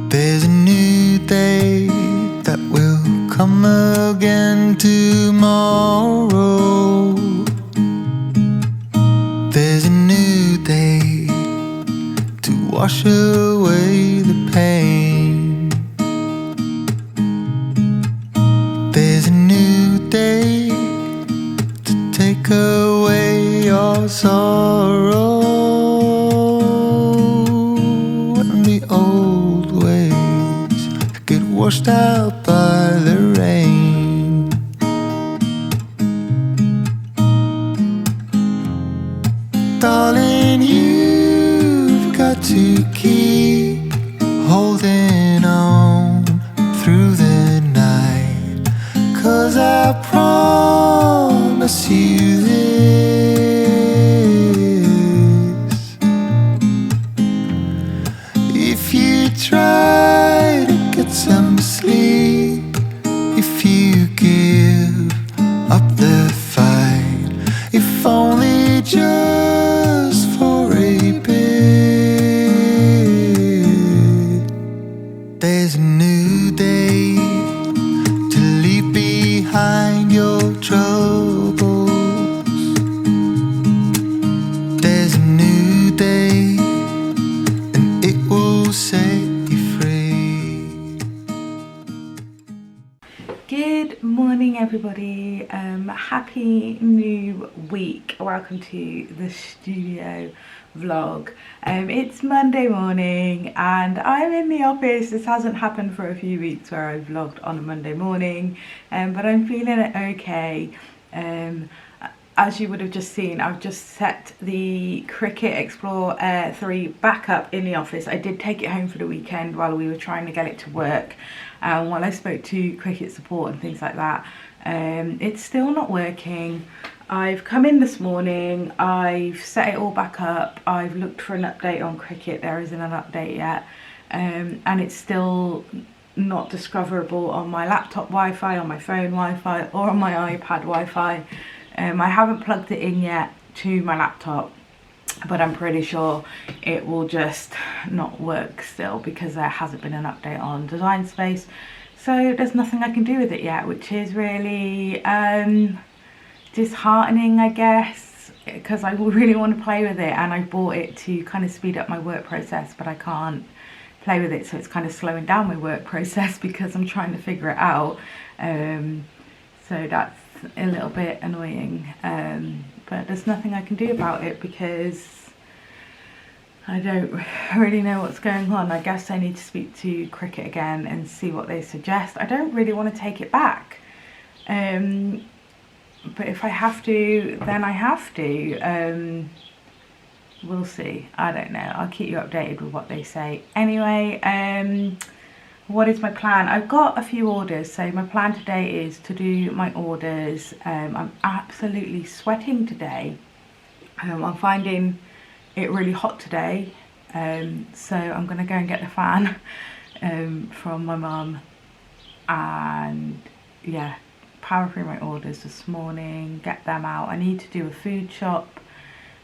There's a new day that will come again tomorrow. There's a new day to wash away the pain. There's a new day to take away your sorrow, and the old ways get washed out by the rain. Darling, you've got to keep holding on through the night, 'cause I promise you this: if you try to get some sleep, if you give up the fight, if only just for a bit, there's a new day to leave behind your troubles. There's a new day, and it will set you free. Good morning, everybody. Happy new week. Welcome to the studio vlog. It's Monday morning and I'm in the office. This hasn't happened for a few weeks where I've vlogged on a Monday morning, but I'm feeling okay. As you would have just seen, I've just set the Cricut Explore 3 back up in the office. I did take it home for the weekend while we were trying to get it to work. While I spoke to Cricut support and things like that, it's still not working. I've come in this morning, I've set it all back up, I've looked for an update on Cricut. There isn't an update yet, and it's still not discoverable on my laptop Wi-Fi, on my phone Wi-Fi, or on my iPad Wi-Fi. I haven't plugged it in yet to my laptop, but I'm pretty sure it will just not work still because there hasn't been an update on Design Space. So there's nothing I can do with it yet, which is really disheartening, I guess, because I really want to play with it, and I bought it to kind of speed up my work process, but I can't play with it, so it's kind of slowing down my work process because I'm trying to figure it out. So that's a little bit annoying, but there's nothing I can do about it because I don't really know what's going on. I guess I need to speak to Cricut again and see what they suggest. I don't really want to take it back, but if I have to, then I have to. We'll see. I don't know. I'll keep you updated with what they say. Anyway, what is my plan? I've got a few orders, so my plan today is to do my orders. I'm absolutely sweating today. I'm finding it really hot today, so I'm going to go and get the fan from my mum, and yeah, power through my orders this morning, get them out. I need to do a food shop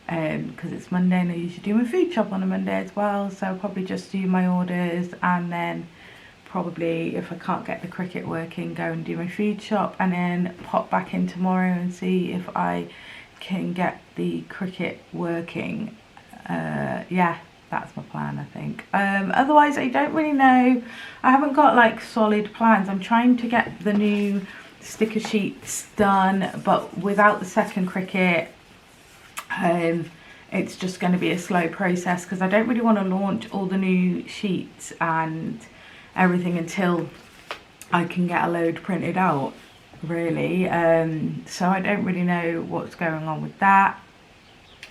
because it's Monday and I usually do my food shop on a Monday as well, so I'll probably just do my orders, and then probably, if I can't get the Cricut working, go and do my food shop, and then pop back in tomorrow and see if I can get the Cricut working. Yeah, that's my plan, I think. Otherwise, I don't really know. I haven't got like solid plans. I'm trying to get the new sticker sheets done, but without the second Cricut, it's just going to be a slow process because I don't really want to launch all the new sheets and everything until I can get a load printed out, really. So I don't really know what's going on with that.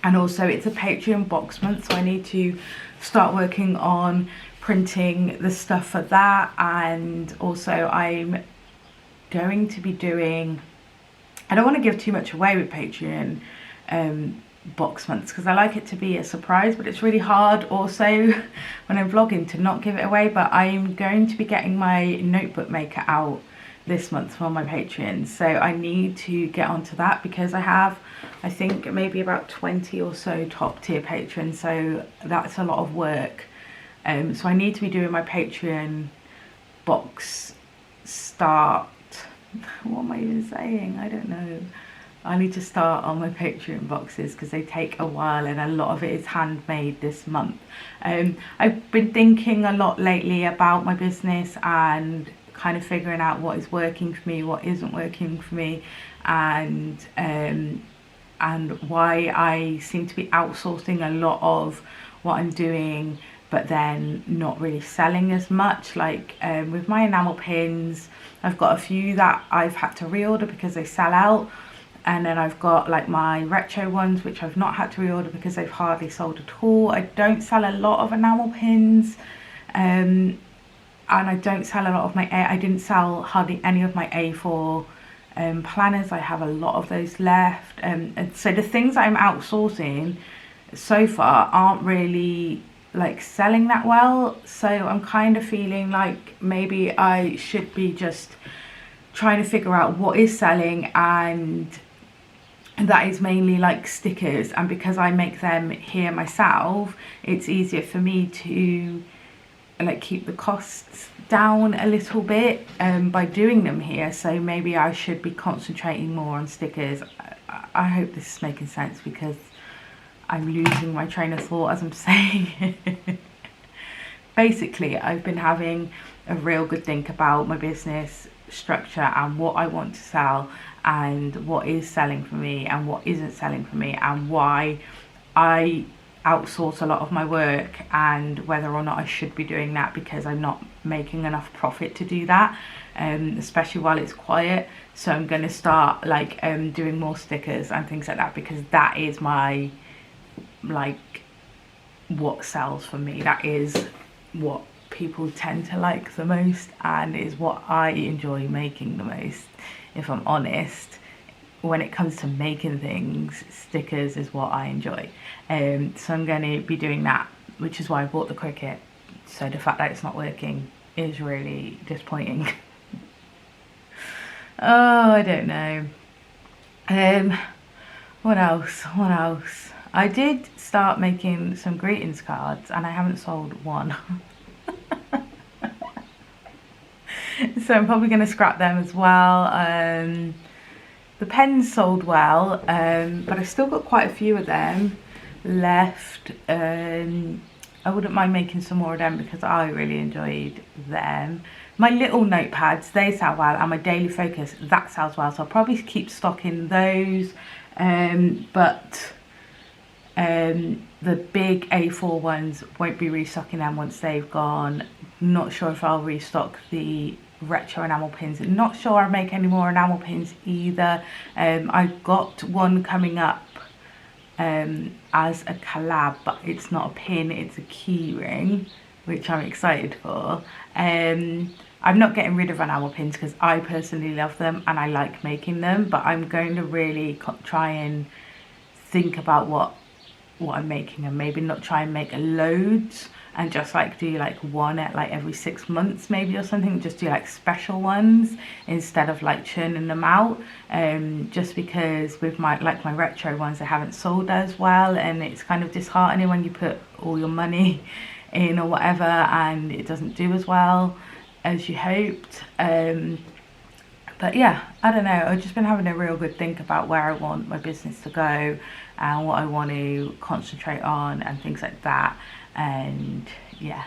And also it's a Patreon box month, so I need to start working on printing the stuff for that. And also I'm going to be doing, I don't want to give too much away with Patreon, box months because I like it to be a surprise, but it's really hard also when I'm vlogging to not give it away. But I'm going to be getting my notebook maker out this month for my Patreon, so I need to get onto that because I have, I think, maybe about 20 or so top tier patrons, so that's a lot of work. So I need to be doing my Patreon box start, what am I even saying, I don't know. I need to start on my Patreon boxes because they take a while and a lot of it is handmade this month. I've been thinking a lot lately about my business and kind of figuring out what is working for me, what isn't working for me, and why I seem to be outsourcing a lot of what I'm doing but then not really selling as much. Like with my enamel pins, I've got a few that I've had to reorder because they sell out, and then I've got like my retro ones which I've not had to reorder because they've hardly sold at all. I don't sell a lot of enamel pins, and I don't sell a lot of I didn't sell hardly any of my A4 planners. I have a lot of those left, and so the things I'm outsourcing so far aren't really like selling that well. So I'm kind of feeling like maybe I should be just trying to figure out what is selling, and that is mainly like stickers, and because I make them here myself, it's easier for me to like keep the costs down a little bit by doing them here. So maybe I should be concentrating more on stickers. I hope this is making sense because I'm losing my train of thought as I'm saying it. Basically, I've been having a real good think about my business structure and what I want to sell and what is selling for me and what isn't selling for me, and why I outsource a lot of my work and whether or not I should be doing that because I'm not making enough profit to do that, especially while it's quiet. So I'm going to start like doing more stickers and things like that because that is my like what sells for me. That is what people tend to like the most and is what I enjoy making the most, if I'm honest. When it comes to making things, stickers is what I enjoy. So I'm going to be doing that, which is why I bought the Cricut. So the fact that it's not working is really disappointing. Oh, I don't know. What else? I did start making some greetings cards and I haven't sold one. So I'm probably going to scrap them as well. The pens sold well, but I've still got quite a few of them left. I wouldn't mind making some more of them because I really enjoyed them. My little notepads, they sell well, and my daily focus, that sells well, so I'll probably keep stocking those. But the big A4 ones, won't be restocking them once they've gone. Not sure if I'll restock the retro enamel pins. Not sure I'll make any more enamel pins either. I've got one coming up as a collab, but it's not a pin, it's a key ring, which I'm excited for. I'm not getting rid of enamel pins because I personally love them and I like making them, but I'm going to really try and think about what I'm making and maybe not try and make loads and just like do like one at like every 6 months maybe or something. Just do like special ones instead of like churning them out, just because with my retro ones, they haven't sold as well, and it's kind of disheartening when you put all your money in or whatever and it doesn't do as well as you hoped. But yeah, I don't know, I've just been having a real good think about where I want my business to go and what I want to concentrate on and things like that. And yeah,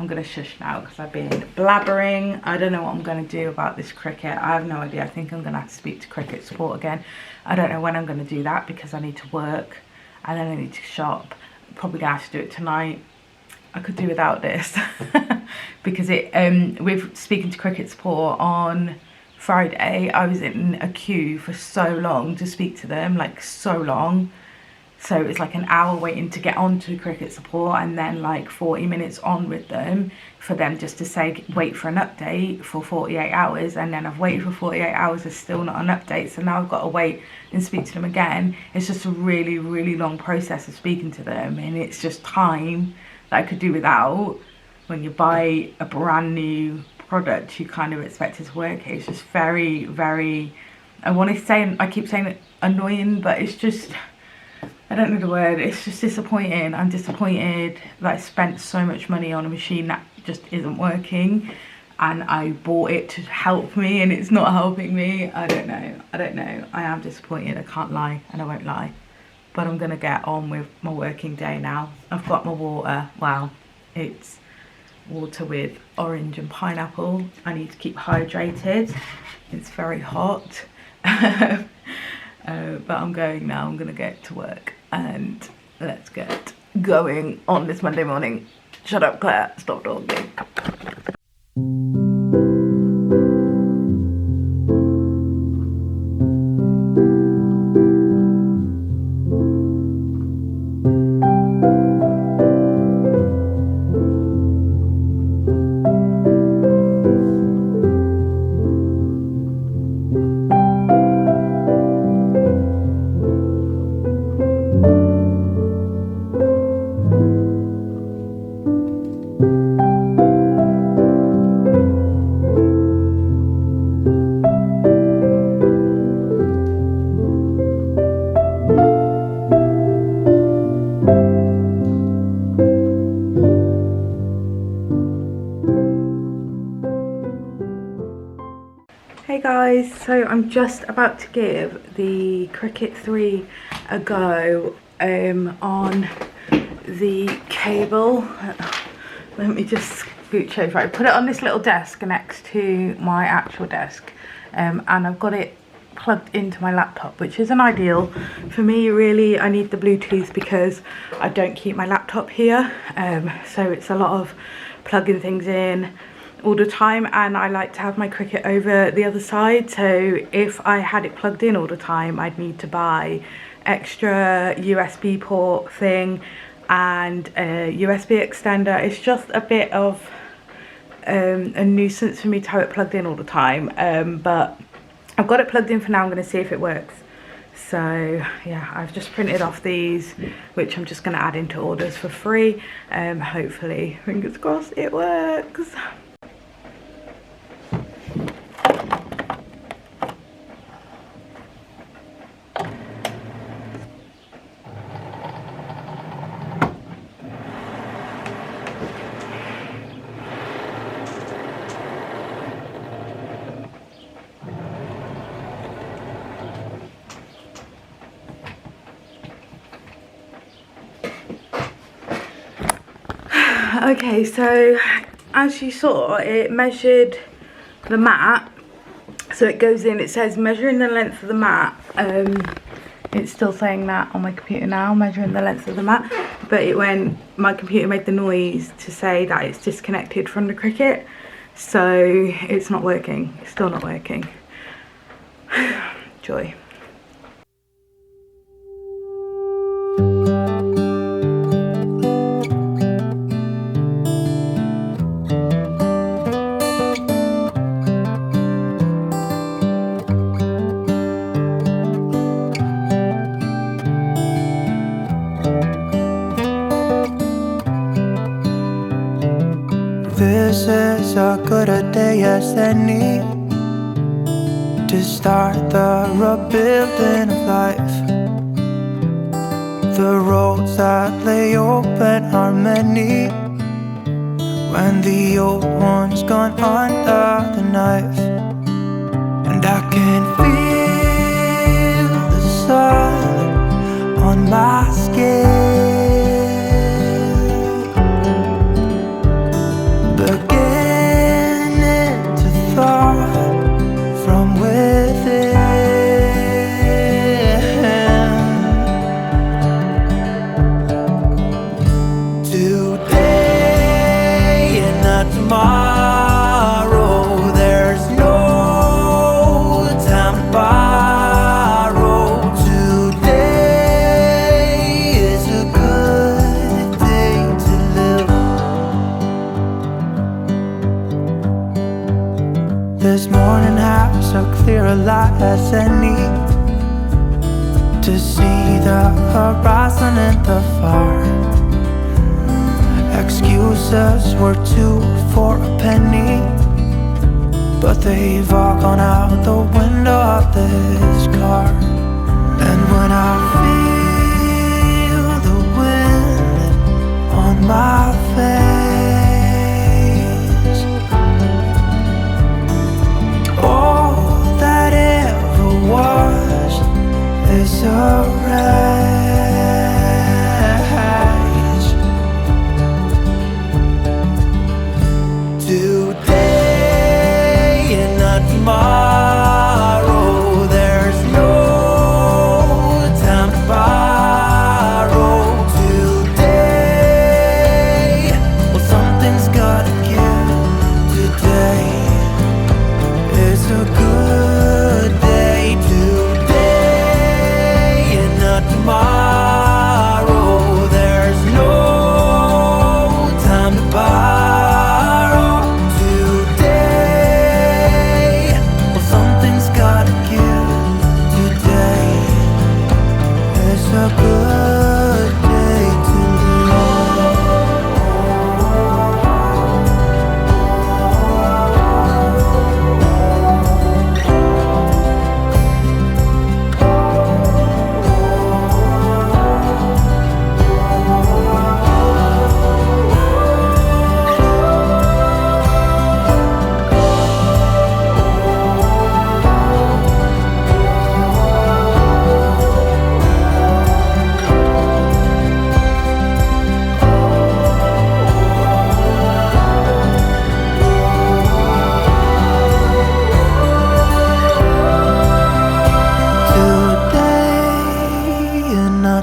I'm gonna shush now because I've been blabbering. I don't know what I'm gonna do about this Cricut. I have no idea. I think I'm gonna have to speak to Cricut support again. I don't know when I'm gonna do that because I need to work and then I need to shop. Probably gonna have to do it tonight. I could do without this because it with speaking to Cricut support on Friday, I was in a queue for so long to speak to them, like so long. So it's like an hour waiting to get onto cricket support, and then like 40 minutes on with them for them just to say wait for an update for 48 hours, and then I've waited for 48 hours, there's still not an update, so now I've got to wait and speak to them again. It's just a really, really long process of speaking to them, and it's just time that I could do without. When you buy a brand new product, you kind of expect it to work. It's just very, very, I want to say, I keep saying it, annoying, but it's just, I don't know the word, it's just disappointing. I'm disappointed that I spent so much money on a machine that just isn't working, and I bought it to help me and it's not helping me. I don't know, I am disappointed, I can't lie, and I won't lie. But I'm gonna get on with my working day now. I've got my water, well, it's water with orange and pineapple. I need to keep hydrated, it's very hot. But I'm going now, I'm gonna get to work, and let's get going on this Monday morning. Shut up, Claire, stop talking. Hey guys, so I'm just about to give the Cricut 3 a go on the cable. Let me just scooch over. I put it on this little desk next to my actual desk, and I've got it plugged into my laptop, which isn't ideal for me really. I need the Bluetooth because I don't keep my laptop here, so it's a lot of plugging things in all the time, and I like to have my Cricut over the other side, so if I had it plugged in all the time I'd need to buy extra USB port thing and a USB extender. It's just a bit of a nuisance for me to have it plugged in all the time, but I've got it plugged in for now. I'm going to see if it works. So yeah, I've just printed off these, which I'm just going to add into orders for free. Hopefully, fingers crossed, it works. Okay, so as you saw, it measured the mat, so it goes in, it says measuring the length of the mat. It's still saying that on my computer now, measuring the length of the mat, but it went, my computer made the noise to say that it's disconnected from the Cricut, so it's not working, it's still not working. Joy. This is as good a day as any to start the rebuilding of life. The roads that lay open are many when the old one's gone under the knife. And I can feel the sun on my skin, beginning to thaw from within. Today and not tomorrow, there's no time to borrow. Today This morning has a clearer light as any, to see the horizon and the far. Excuses were 2 for a penny, but they've all gone out the window of this car. And when I feel the wind on my face, all that ever was is a race. Today and not tomorrow, there's no time to borrow. Today, well, something's gotta give. Today is a good day. Today and not tomorrow, there's no time to borrow. Today, well, something's gotta give. Today is a good day to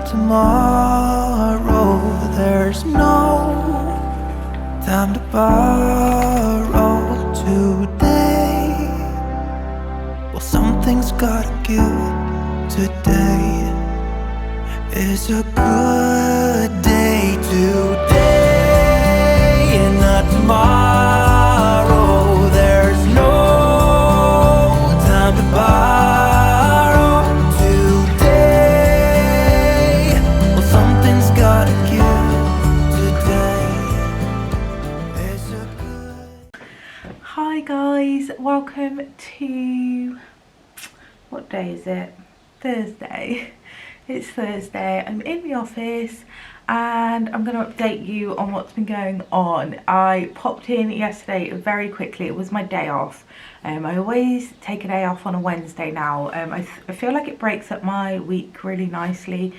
tomorrow, there's no time to borrow. Today, well, something's gotta give. Today is a good day. Today and not tomorrow, there's no time to borrow. Today, well, something's gotta give. Today is a good. Hi guys, welcome to, what day is it? Thursday. It's Thursday. I'm in the office and I'm going to update you on what's been going on. I popped in yesterday very quickly. It was my day off. I always take a day off on a Wednesday now. I feel like it breaks up my week really nicely,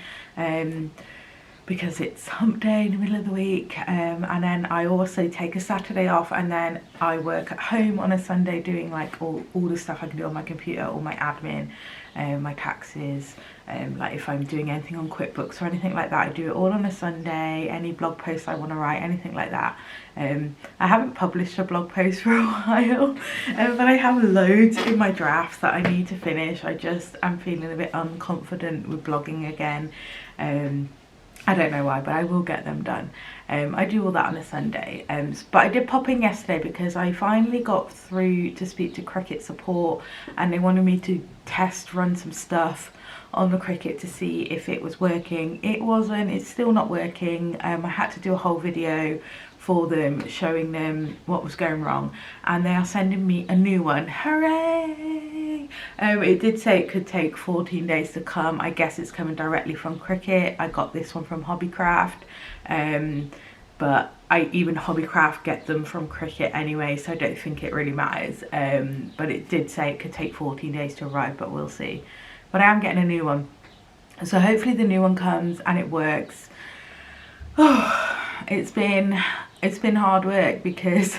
because it's hump day in the middle of the week, and then I also take a Saturday off, and then I work at home on a Sunday doing like all the stuff I can do on my computer, all my admin, my taxes, like if I'm doing anything on QuickBooks or anything like that, I do it all on a Sunday. Any blog posts I want to write, anything like that. I haven't published a blog post for a while, but I have loads in my drafts that I need to finish. I'm feeling a bit unconfident with blogging again. I don't know why, but I will get them done. I do all that on a Sunday, but I did pop in yesterday because I finally got through to speak to Cricut support, and they wanted me to test run some stuff on the Cricut to see if it was working. It wasn't. It's still not working. I had to do a whole video for them showing them what was going wrong, and they are sending me a new one. Hooray! It did say it could take 14 days to come. I guess it's coming directly from Cricut. I got this one from Hobbycraft, but even Hobbycraft get them from Cricut anyway, so I don't think it really matters. But it did say it could take 14 days to arrive, but we'll see. But I am getting a new one, so hopefully the new one comes and it works. Oh, it's been hard work because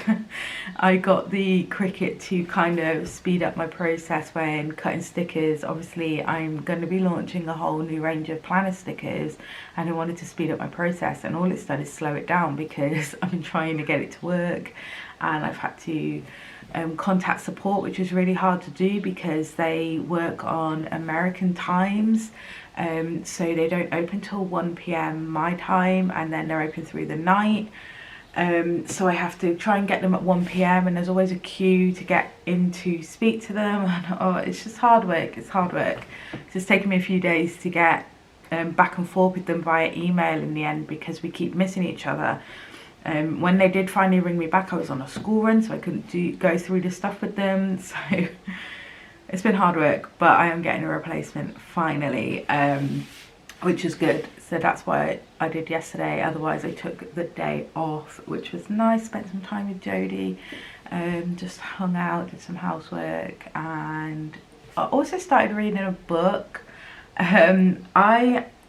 I got the Cricut to kind of speed up my process when cutting stickers. Obviously I'm going to be launching a whole new range of planner stickers, and I wanted to speed up my process, and all it's done is slow it down because I've been trying to get it to work, and I've had to contact support, which is really hard to do because they work on American times. So they don't open till 1 PM my time, and then they're open through the night. So I have to try and get them at 1 p.m. and there's always a queue to get in to speak to them, and oh, it's just hard work. It's hard work. So it's taken me a few days to get back and forth with them via email in the end, because we keep missing each other. When they did finally ring me back, I was on a school run, so I couldn't go through the stuff with them. So it's been hard work, but I am getting a replacement finally, which is good. So that's why I did yesterday. Otherwise I took the day off, which was nice. Spent some time with Jodie, just hung out, did some housework, and I also started reading a book. I'm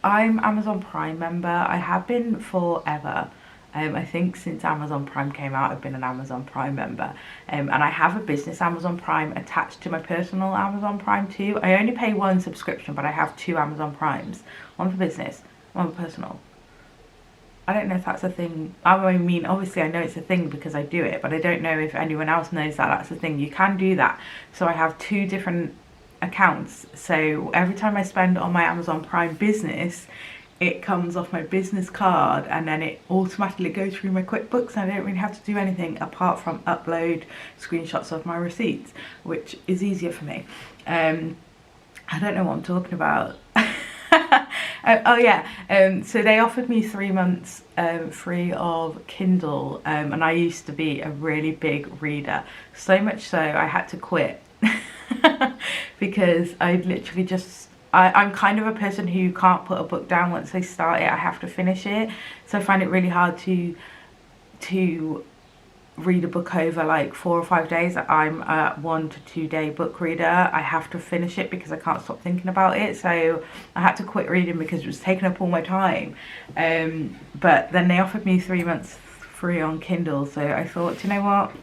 Amazon Prime member. I have been forever. I think since Amazon Prime came out, I've been an Amazon Prime member. And I have a business Amazon Prime attached to my personal Amazon Prime too. I only pay one subscription, but I have 2 Amazon Primes. One for business, one for personal. I don't know if that's a thing. I mean, obviously I know it's a thing because I do it, but I don't know if anyone else knows that that's a thing. You can do that. So I have 2 different accounts. So every time I spend on my Amazon Prime business, it comes off my business card and then it automatically goes through my QuickBooks, and I don't really have to do anything apart from upload screenshots of my receipts, which is easier for me. I don't know what I'm talking about. Oh yeah, so they offered me 3 months free of Kindle, and I used to be a really big reader, so much so I had to quit because I literally just I'm kind of a person who can't put a book down. Once I start it, I have to finish it. So I find it really hard to read a book over like 4 or 5 days. I'm a 1 to 2 day book reader. I have to finish it because I can't stop thinking about it. So I had to quit reading because it was taking up all my time. But then they offered me 3 months free on Kindle. So I thought, you know what?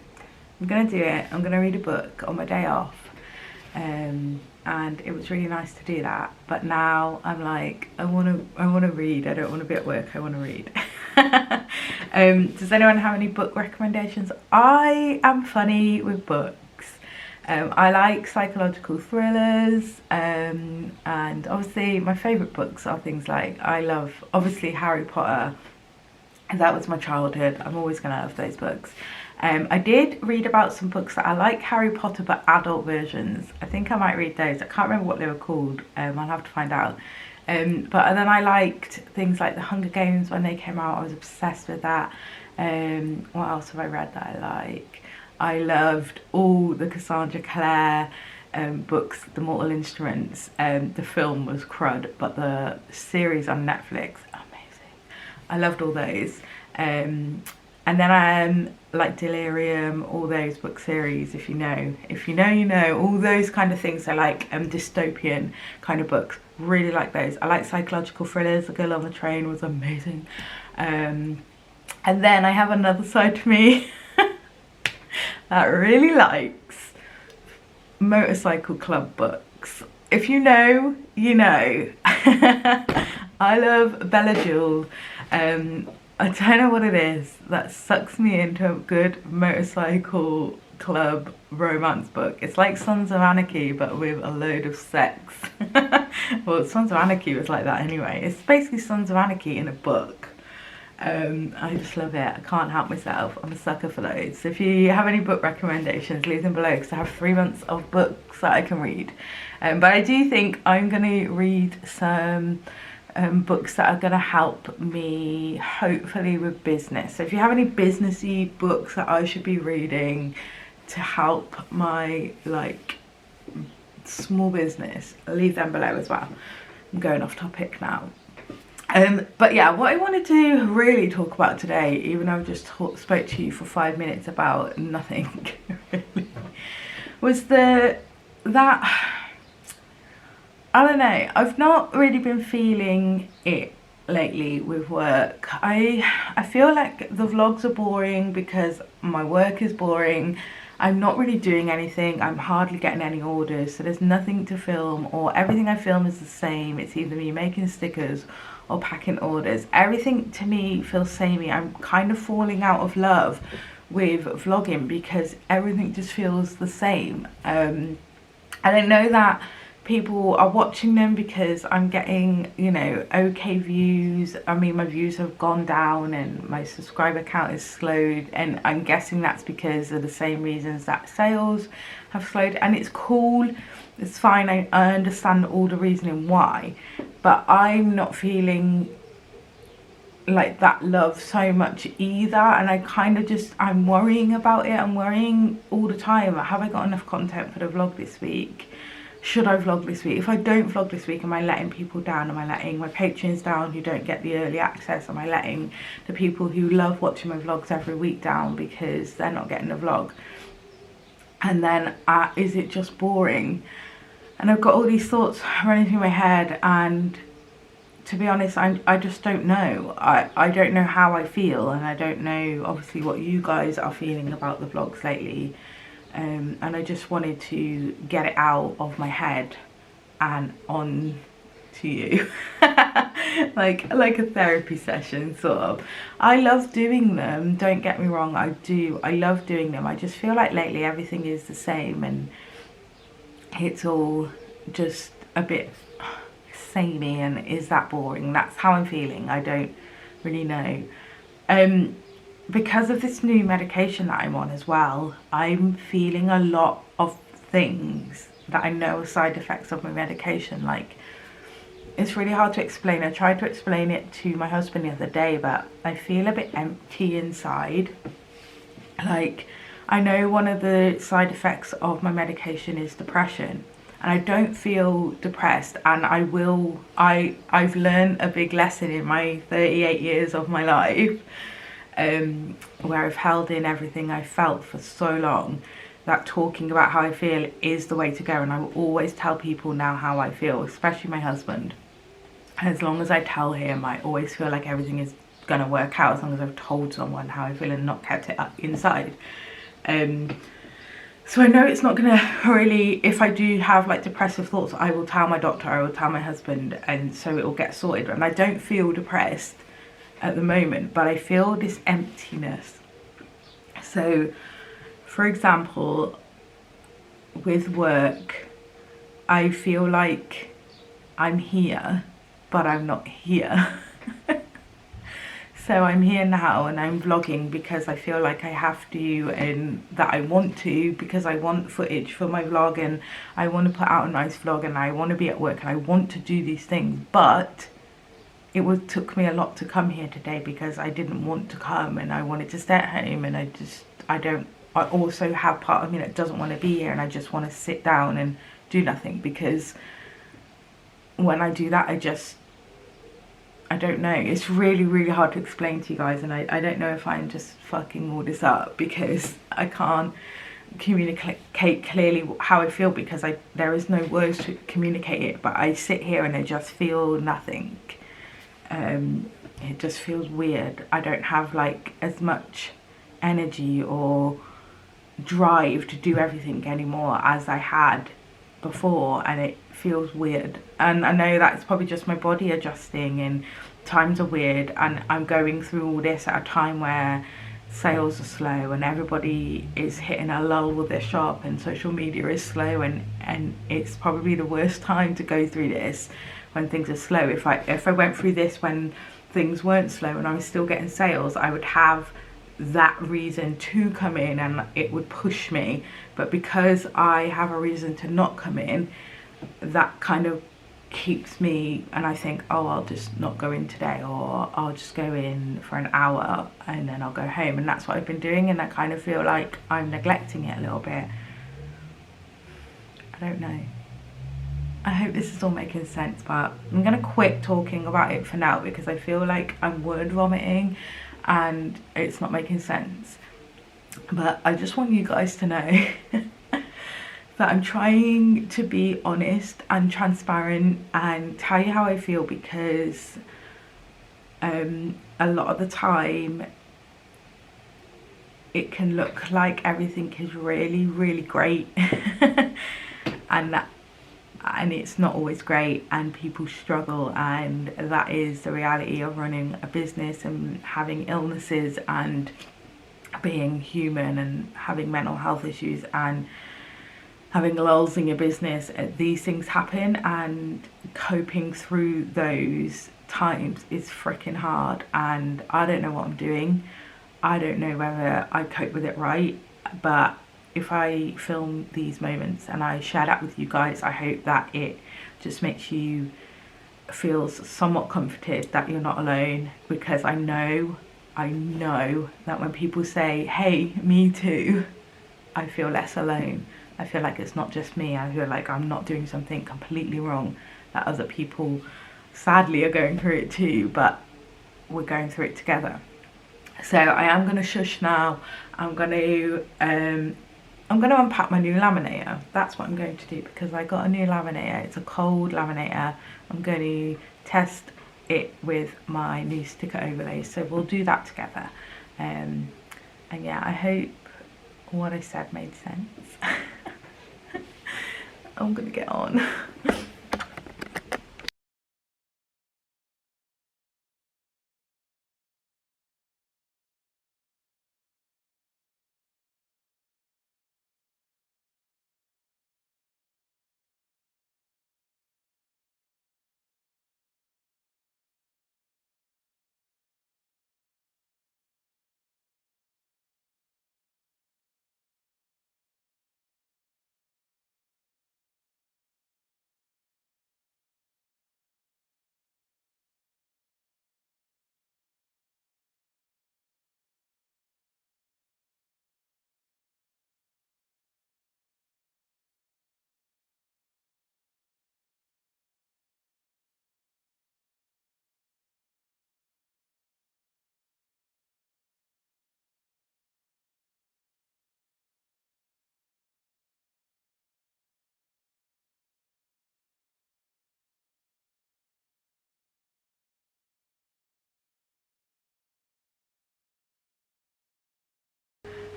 I'm going to do it. I'm going to read a book on my day off. And it was really nice to do that, but now I'm like, I want to read. I don't want to be at work. I want to read. Does anyone have any book recommendations? I am funny with books. I like psychological thrillers, and obviously my favourite books are things like, I love obviously Harry Potter. That was my childhood. I'm always going to love those books. I did read about some books that I like Harry Potter but adult versions. I think I might read those. I can't remember what they were called. I'll have to find out. But then I liked things like The Hunger Games when they came out. I was obsessed with that. What else have I read that I like? I loved all the Cassandra Clare books, The Mortal Instruments. The film was crud, but the series on Netflix, amazing. I loved all those. And then I like Delirium, all those book series, if you know, you know, all those kind of things. I like dystopian kind of books, really like those. I like psychological thrillers. The Girl on the Train was amazing. And then I have another side to me that really likes motorcycle club books. If you know, you know. I love Bella Jewel. I don't know what it is that sucks me into a good motorcycle club romance book. It's like Sons of Anarchy but with a load of sex. Well, Sons of Anarchy was like that anyway. It's basically Sons of Anarchy in a book. I just love it. I can't help myself. I'm a sucker for those. So if you have any book recommendations, leave them below, because I have 3 months of books that I can read. But I do think I'm going to read some books that are going to help me hopefully with business. So if you have any businessy books that I should be reading to help my like small business, leave them below as well. I'm going off topic now. But yeah, what I wanted to really talk about today, even though I just spoke to you for 5 minutes about nothing really, was that I don't know, I've not really been feeling it lately with work. I feel like the vlogs are boring because my work is boring. I'm not really doing anything. I'm hardly getting any orders, so there's nothing to film, or everything I film is the same. It's either me making stickers or packing orders. Everything to me feels samey. I'm kind of falling out of love with vlogging because everything just feels the same. And I know that people are watching them because I'm getting, you know, okay views. I mean, my views have gone down and my subscriber count is slowed, and I'm guessing that's because of the same reasons that sales have slowed. And it's cool, it's fine, I understand all the reasoning why, but I'm not feeling like that love so much either. And I kind of just, I'm worrying about it. I'm worrying all the time. Have I got enough content for the vlog this week? Should I vlog this week? If I don't vlog this week, am I letting people down? Am I letting my patrons down who don't get the early access? Am I letting the people who love watching my vlogs every week down because they're not getting the vlog? And then is it just boring? And I've got all these thoughts running through my head, and to be honest, I just don't know. I don't know how I feel, and I don't know obviously what you guys are feeling about the vlogs lately. And I just wanted to get it out of my head and on to you. like a therapy session, sort of. I love doing them, don't get me wrong, I do. I love doing them. I just feel like lately everything is the same and it's all just a bit samey, and is that boring? That's how I'm feeling. I don't really know. Because of this new medication that I'm on as well, I'm feeling a lot of things that I know are side effects of my medication. Like, it's really hard to explain. I tried to explain it to my husband the other day, but I feel a bit empty inside. Like, I know one of the side effects of my medication is depression, and I don't feel depressed, and I've learned a big lesson in my 38 years of my life, where I've held in everything I felt for so long, that talking about how I feel is the way to go. And I will always tell people now how I feel, especially my husband. As long as I tell him, I always feel like everything is gonna work out, as long as I've told someone how I feel and not kept it up inside. So I know it's not gonna really, if I do have like depressive thoughts, I will tell my doctor, I will tell my husband, and so it will get sorted. And I don't feel depressed at the moment, but I feel this emptiness. So for example, with work, I feel like I'm here, but I'm not here. So I'm here now and I'm vlogging because I feel like I have to, and that I want to, because I want footage for my vlog, and I want to put out a nice vlog, and I want to be at work, and I want to do these things. But it took me a lot to come here today because I didn't want to come, and I wanted to stay at home, and I also have part of me that doesn't want to be here, and I just want to sit down and do nothing, because when I do that, I don't know, it's really, really hard to explain to you guys, and I don't know if I'm just fucking all this up because I can't communicate clearly how I feel, because there is no words to communicate it, but I sit here and I just feel nothing. It just feels weird. I don't have like as much energy or drive to do everything anymore as I had before, and it feels weird. And I know that's probably just my body adjusting, and times are weird, and I'm going through all this at a time where sales are slow and everybody is hitting a lull with their shop, and social media is slow, and it's probably the worst time to go through this, when things are slow. If I went through this when things weren't slow and I was still getting sales, I would have that reason to come in and it would push me. But because I have a reason to not come in, that kind of keeps me, and I think, oh, I'll just not go in today, or I'll just go in for an hour and then I'll go home. And that's what I've been doing, and I kind of feel like I'm neglecting it a little bit. I don't know. I hope this is all making sense, but I'm gonna quit talking about it for now because I feel like I'm word vomiting and it's not making sense. But I just want you guys to know that I'm trying to be honest and transparent and tell you how I feel, because a lot of the time it can look like everything is really, really great and it's not always great, and people struggle, and that is the reality of running a business and having illnesses and being human and having mental health issues. And having lulls in your business, these things happen, and coping through those times is freaking hard, and I don't know what I'm doing. I don't know whether I cope with it right, but if I film these moments and I share that with you guys, I hope that it just makes you feel somewhat comforted that you're not alone, because I know that when people say, hey, me too, I feel less alone. I feel like it's not just me. I feel like I'm not doing something completely wrong, that other people sadly are going through it too, but we're going through it together. So I am going to shush now. I'm going to unpack my new laminator. That's what I'm going to do, because I got a new laminator. It's a cold laminator. I'm going to test it with my new sticker overlays, so we'll do that together. And yeah, I hope what I said made sense. I'm gonna get on.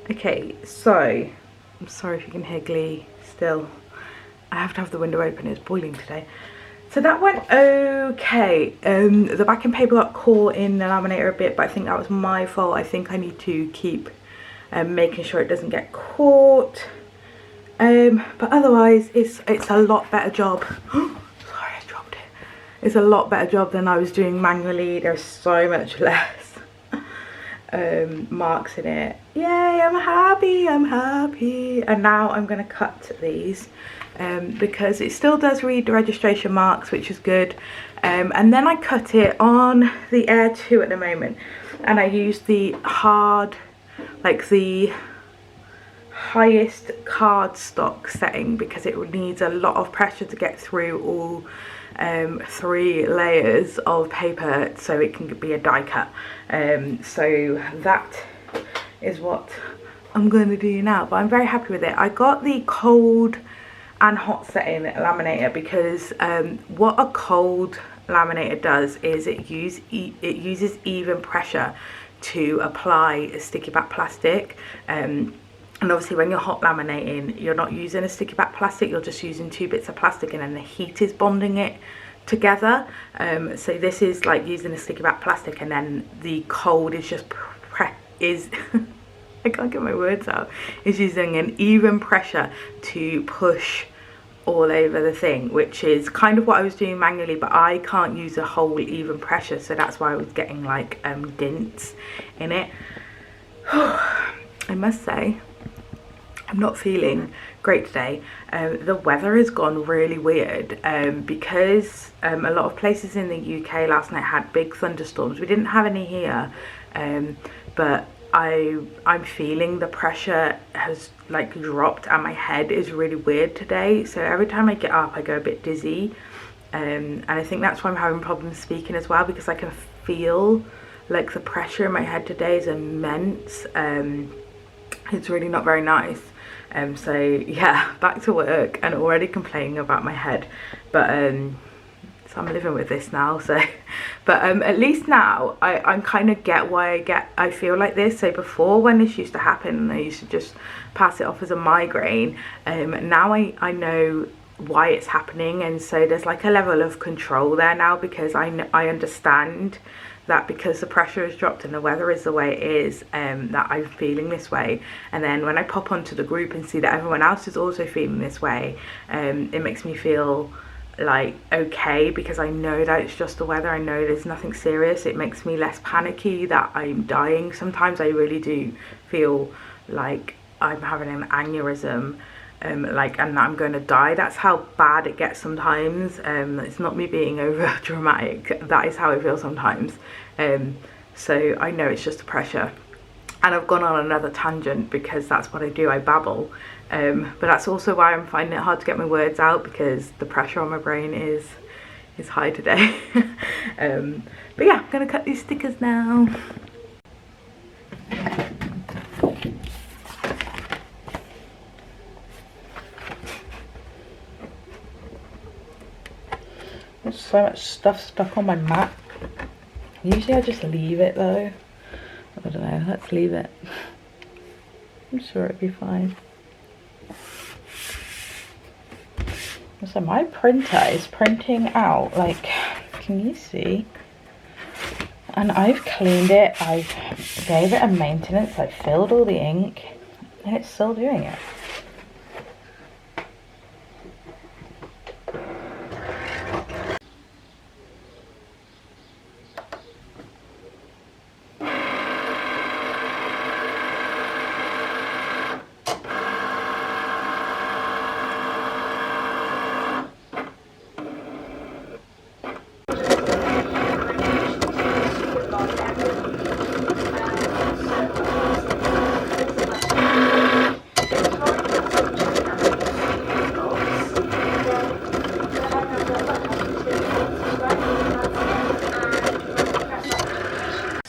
Okay, so I'm sorry if you can hear Glee still. I have to have the window open, it's boiling today. So that went okay. The backing paper got caught in the laminator a bit, but I think that was my fault. I think I need to keep making sure it doesn't get caught. But otherwise it's a lot better job. Sorry, I dropped it. It's a lot better job than I was doing manually. There's so much less marks in it. Yay, I'm happy. And now I'm going to cut these because it still does read the registration marks, which is good. And then I cut it on the Air 2 at the moment, and I used the hard, like the highest cardstock setting, because it needs a lot of pressure to get through all 3 layers of paper so it can be a die cut. So that is what I'm going to do now, but I'm very happy with it. I got the cold and hot setting laminator because what a cold laminator does is it uses even pressure to apply sticky back plastic. And obviously when you're hot laminating, you're not using a sticky back plastic, you're just using 2 bits of plastic, and then the heat is bonding it together. So this is like using a sticky back plastic, and then the cold is just I can't get my words out, is using an even pressure to push all over the thing, which is kind of what I was doing manually, but I can't use a whole even pressure, so that's why I was getting like dints in it. I must say, I'm not feeling great today. The weather has gone really weird because a lot of places in the UK last night had big thunderstorms. We didn't have any here, but I'm feeling the pressure has like dropped, and my head is really weird today. So every time I get up I go a bit dizzy, and I think that's why I'm having problems speaking as well, because I can feel like the pressure in my head today is immense. It's really not very nice. So yeah, back to work and already complaining about my head, but so I'm living with this now. So but at least now I kind of get why I feel like this. So before, when this used to happen, I used to just pass it off as a migraine. Now I know why it's happening, and so there's like a level of control there now, because I understand that because the pressure has dropped and the weather is the way it is, that I'm feeling this way. And then when I pop onto the group and see that everyone else is also feeling this way, it makes me feel like okay, because I know that it's just the weather. I know there's nothing serious. It makes me less panicky that I'm dying. Sometimes I really do feel like I'm having an aneurysm, like, and I'm going to die. That's how bad it gets sometimes. It's not me being over dramatic, that is how I feel sometimes. So I know it's just the pressure, and I've gone on another tangent because that's what I do, I babble. But that's also why I'm finding it hard to get my words out, because the pressure on my brain is high today. But yeah, I'm gonna cut these stickers now. There's so much stuff stuck on my mat. Usually I just leave it though. I don't know, let's leave it. I'm sure it'll be fine. So my printer is printing out, like, can you see? And I've cleaned it, I've gave it a maintenance, I filled all the ink, and it's still doing it.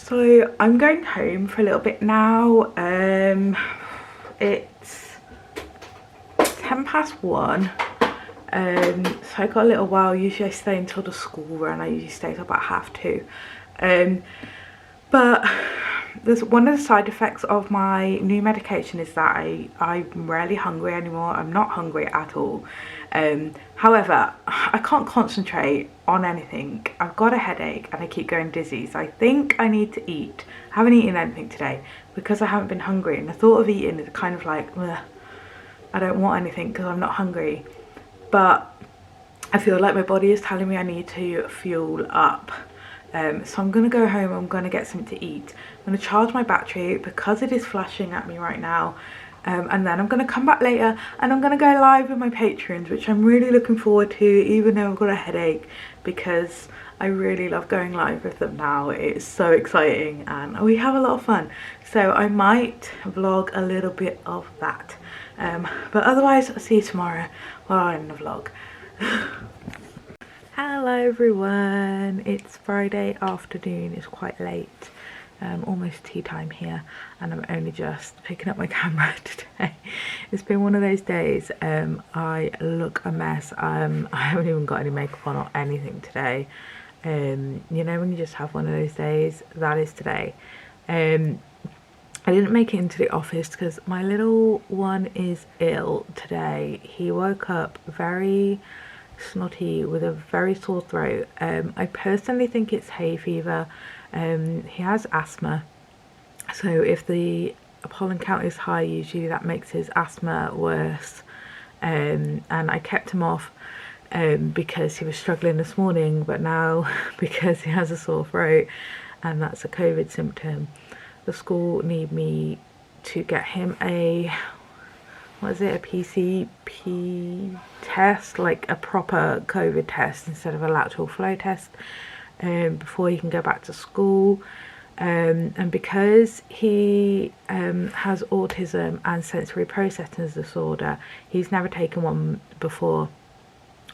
So I'm going home for a little bit now. It's 1:10. So I got a little while. Usually I stay until the school run. I usually stay till about 2:30. But there's one of the side effects of my new medication is that I'm rarely hungry anymore. I'm not hungry at all. However, I can't concentrate on anything. I've got a headache and I keep going dizzy, so I think I need to eat. I haven't eaten anything today because I haven't been hungry, and the thought of eating is kind of like, ugh, I don't want anything because I'm not hungry. But I feel like my body is telling me I need to fuel up. So I'm gonna go home, I'm gonna get something to eat. I'm gonna charge my battery because it is flashing at me right now. And then I'm gonna come back later and I'm gonna go live with my patrons, which I'm really looking forward to, even though I've got a headache, because I really love going live with them now. It's so exciting and we have a lot of fun. So I might vlog a little bit of that. But otherwise, I'll see you tomorrow while I'm in the vlog. Hello everyone, it's Friday afternoon, it's quite late, almost tea time here, and I'm only just picking up my camera today. It's been one of those days. I look a mess. I haven't even got any makeup on or anything today. You know when you just have one of those days? That is today. I didn't make it into the office because my little one is ill today. He woke up very snotty with a very sore throat. I personally think it's hay fever. He has asthma, so if the pollen count is high, usually that makes his asthma worse. And I kept him off because he was struggling this morning, but now because he has a sore throat and that's a COVID symptom, the school need me to get him a, what is it, a PCP test, like a proper COVID test instead of a lateral flow test, before he can go back to school. And because he has autism and sensory processing disorder, he's never taken one before,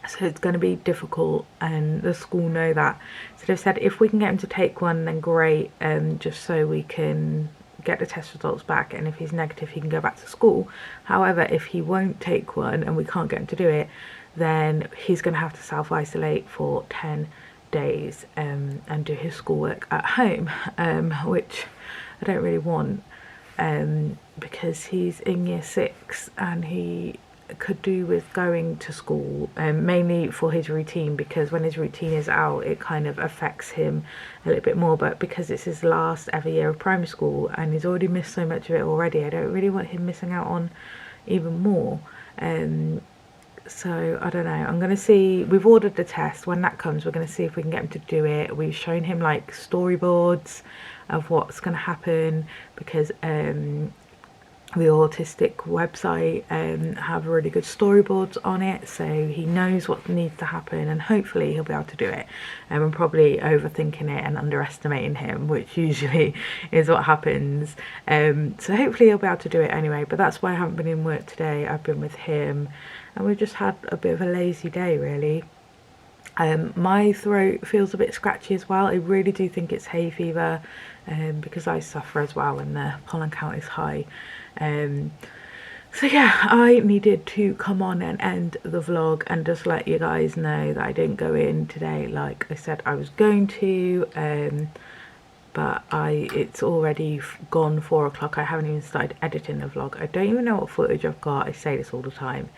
so it's going to be difficult, and the school know that. So they've said if we can get him to take one, then great, just so we can get the test results back, and if he's negative he can go back to school. However, if he won't take one and we can't get him to do it, then he's going to have to self-isolate for 10 days and do his schoolwork at home, which I don't really want, because he's in year 6 and he could do with going to school, mainly for his routine, because when his routine is out it kind of affects him a little bit more. But because it's his last ever year of primary school and he's already missed so much of it already, I don't really want him missing out on even more. So I don't know, I'm gonna see, we've ordered the test. When that comes, we're gonna see if we can get him to do it. We've shown him like storyboards of what's gonna happen, because the autistic website have really good storyboards on it, so he knows what needs to happen, and hopefully he'll be able to do it. I'm probably overthinking it and underestimating him, which usually is what happens. So hopefully he'll be able to do it anyway. But that's why I haven't been in work today. I've been with him, and we've just had a bit of a lazy day really. My throat feels a bit scratchy as well. I really do think it's hay fever, because I suffer as well when the pollen count is high. So yeah, I needed to come on and end the vlog and just let you guys know that I didn't go in today like I said I was going to, but it's already gone 4 o'clock. I haven't even started editing the vlog. I don't even know what footage I've got. I say this all the time.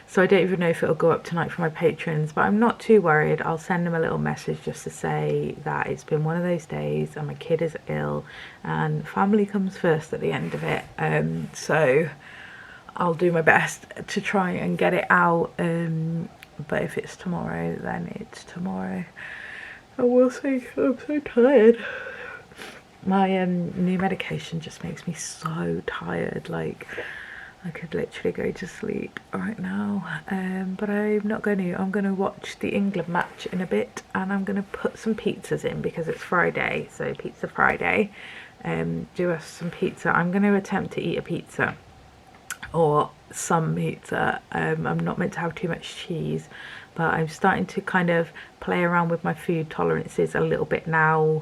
So I don't even know if it'll go up tonight for my patrons, but I'm not too worried. I'll send them a little message just to say that it's been one of those days and my kid is ill and family comes first at the end of it. So I'll do my best to try and get it out, but if it's tomorrow, then it's tomorrow. And we'll see. I'm so tired. My new medication just makes me so tired. Like, I could literally go to sleep right now, but I'm not going to. I'm going to watch the England match in a bit, and I'm going to put some pizzas in because it's Friday, so Pizza Friday. Do us some pizza. I'm going to attempt to eat a pizza, or some pizza. I'm not meant to have too much cheese, but I'm starting to kind of play around with my food tolerances a little bit now.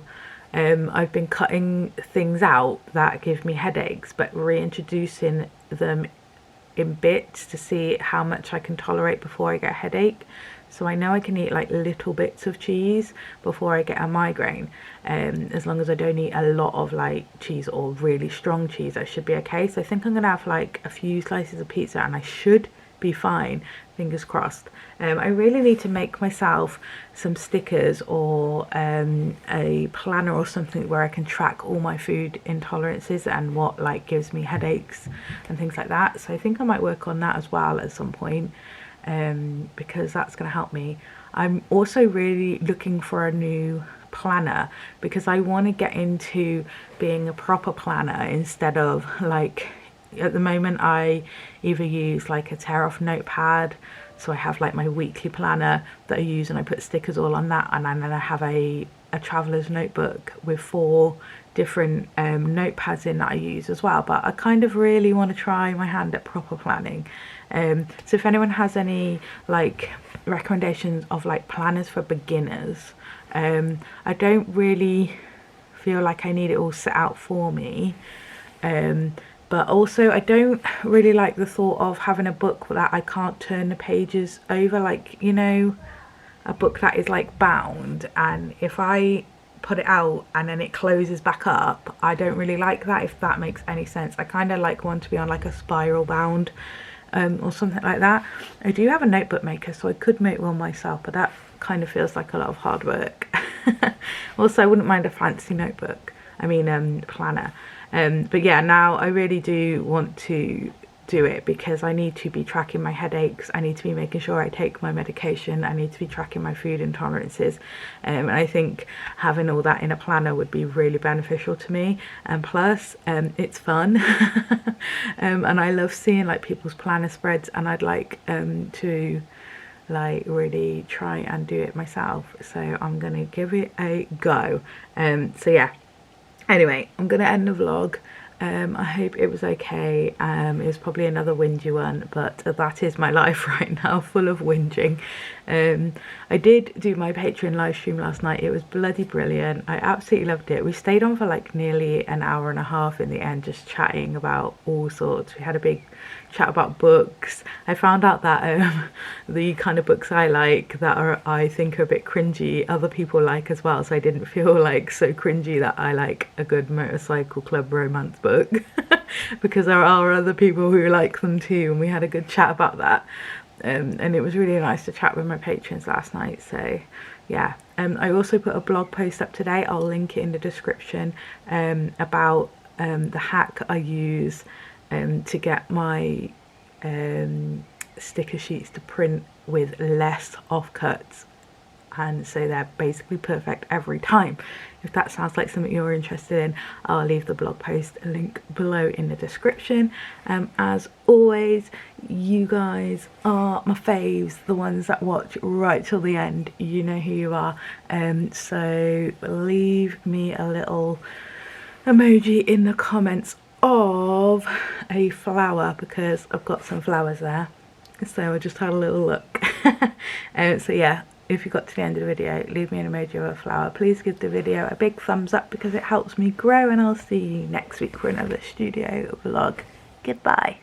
I've been cutting things out that give me headaches, but reintroducing them in bits to see how much I can tolerate before I get a headache. So I know I can eat like little bits of cheese before I get a migraine. As long as I don't eat a lot of like cheese or really strong cheese, I should be okay. So I think I'm gonna have like a few slices of pizza and I should be fine, fingers crossed. I really need to make myself some stickers or a planner or something where I can track all my food intolerances and what like gives me headaches and things like that. So I think I might work on that as well at some point, because that's going to help me. I'm also really looking for a new planner because I want to get into being a proper planner instead of like, at the moment I either use like a tear off notepad, so I have like my weekly planner that I use and I put stickers all on that, and then I have a traveler's notebook with 4 different notepads in that I use as well. But I kind of really want to try my hand at proper planning. So if anyone has any like recommendations of like planners for beginners, I don't really feel like I need it all set out for me. But also I don't really like the thought of having a book that I can't turn the pages over, like, you know, a book that is like bound, and if I put it out and then it closes back up, I don't really like that, if that makes any sense. I kind of like want to be on like a spiral bound or something like that. I do have a notebook maker, so I could make one myself, but that kind of feels like a lot of hard work. Also, I wouldn't mind a fancy notebook, planner. But yeah, now I really do want to do it because I need to be tracking my headaches, I need to be making sure I take my medication, I need to be tracking my food intolerances, and I think having all that in a planner would be really beneficial to me. And plus it's fun and I love seeing like people's planner spreads, and I'd like to like really try and do it myself, so I'm gonna give it a go. So yeah, anyway, I'm gonna end the vlog. I hope it was okay. It was probably another whingy one, but that is my life right now, full of whinging. I did do my Patreon live stream last night. It was bloody brilliant. I absolutely loved it. We stayed on for like nearly an hour and a half in the end, just chatting about all sorts. We had a big chat about books. I found out that the kind of books I like that I think are a bit cringy, other people like as well, so I didn't feel like so cringy that I like a good motorcycle club romance Facebook because there are other people who like them too, and we had a good chat about that. And it was really nice to chat with my patrons last night. So yeah, I also put a blog post up today, I'll link it in the description, about the hack I use to get my sticker sheets to print with less offcuts, and so they're basically perfect every time. If that sounds like something you're interested in, I'll leave the blog post link below in the description. As always, you guys are my faves, the ones that watch right till the end. You know who you are. So leave me a little emoji in the comments of a flower, because I've got some flowers there. So I just had a little look. So yeah, if you got to the end of the video, leave me an emoji of a flower. Please give the video a big thumbs up because it helps me grow, and I'll see you next week for another studio vlog. Goodbye.